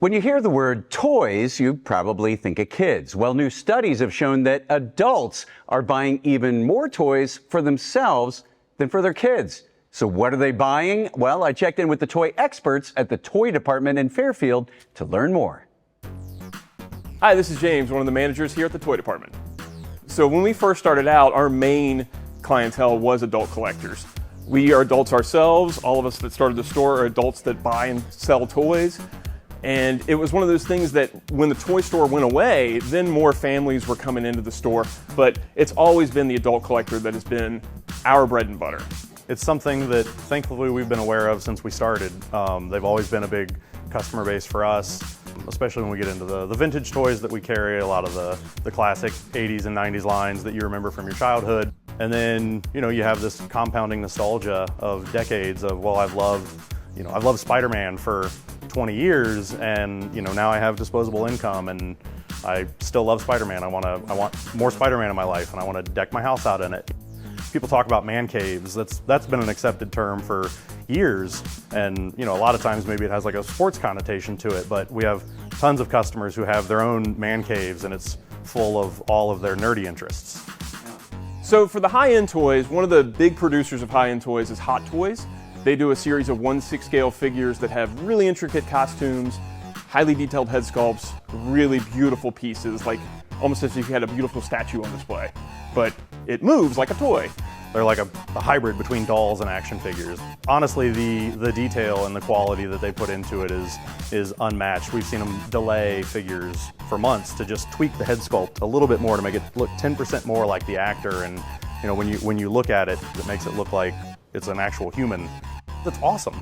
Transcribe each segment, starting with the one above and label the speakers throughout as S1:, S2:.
S1: When you hear the word toys, you probably think of kids. Well, new studies have shown that adults are buying even more toys for themselves than for their kids. So what are they buying? Well, I checked in with the toy experts at the toy department in Fairfield to learn more.
S2: Hi, this is James, one of the managers here at the toy department. So when we first started out, our main clientele was adult collectors. We are adults ourselves. All of us that started the store are adults that buy and sell toys. And it was one of those things that when the toy store went away, then more families were coming into the store. But it's always been the adult collector that has been our bread and butter.
S3: It's something that thankfully we've been aware of since we started. They've always been a big customer base for us, especially when we get into the vintage toys that we carry, a lot of the classic 80s and 90s lines that you remember from your childhood. And then, you have this compounding nostalgia of decades of, well, I've loved Spider-Man for 20 years, and now I have disposable income, and I still love Spider-Man. I want more Spider-Man in my life, and I want to deck my house out in it. People talk about man caves. That's been an accepted term for years, and a lot of times maybe it has like a sports connotation to it, but we have tons of customers who have their own man caves, and it's full of all of their nerdy interests.
S2: So for the high-end toys, one of the big producers of high-end toys is Hot Toys. They do a series of 1/6 scale figures that have really intricate costumes, highly detailed head sculpts, really beautiful pieces, like almost as if you had a beautiful statue on display. But it moves like a toy.
S3: They're like a hybrid between dolls and action figures. Honestly, the detail and the quality that they put into it is unmatched. We've seen them delay figures for months to just tweak the head sculpt a little bit more to make it look 10% more like the actor. And when you look at it, it makes it look like it's an actual human. That's awesome.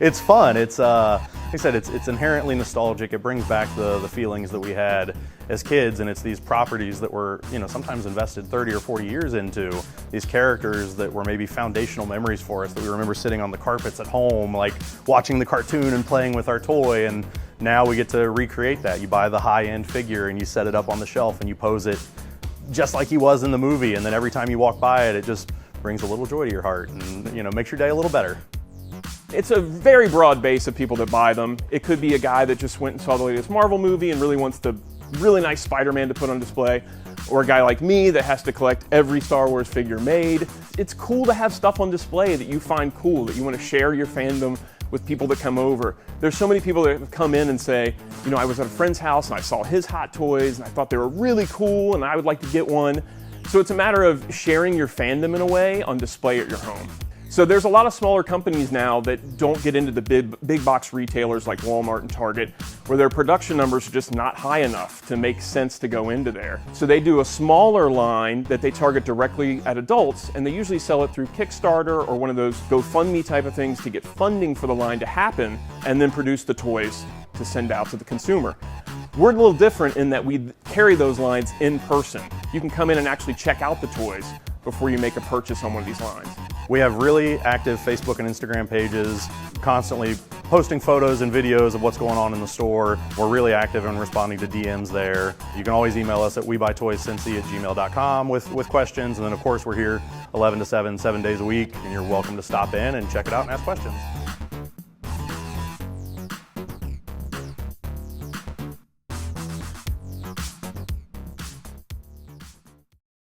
S3: It's fun. It's like I said, it's inherently nostalgic. It brings back the feelings that we had as kids, and it's these properties that were sometimes invested 30 or 40 years into, these characters that were maybe foundational memories for us, that we remember sitting on the carpets at home, like watching the cartoon and playing with our toy, and now we get to recreate that. You buy the high-end figure and you set it up on the shelf and you pose it just like he was in the movie, and then every time you walk by it, it just brings a little joy to your heart and makes your day a little better.
S2: It's a very broad base of people that buy them. It could be a guy that just went and saw the latest Marvel movie and really wants the really nice Spider-Man to put on display, or a guy like me that has to collect every Star Wars figure made. It's cool to have stuff on display that you find cool, that you want to share your fandom with people that come over. There's so many people that come in and say, I was at a friend's house and I saw his Hot Toys and I thought they were really cool and I would like to get one. So it's a matter of sharing your fandom in a way on display at your home. So there's a lot of smaller companies now that don't get into the big box retailers like Walmart and Target, where their production numbers are just not high enough to make sense to go into there. So they do a smaller line that they target directly at adults, and they usually sell it through Kickstarter or one of those GoFundMe type of things to get funding for the line to happen, and then produce the toys to send out to the consumer. We're a little different in that we carry those lines in person. You can come in and actually check out the toys before you make a purchase on one of these lines.
S3: We have really active Facebook and Instagram pages, constantly posting photos and videos of what's going on in the store. We're really active in responding to DMs there. You can always email us at webuytoyscincy@gmail.com with questions. And then of course we're here 11 to 7 days a week, and you're welcome to stop in and check it out and ask questions.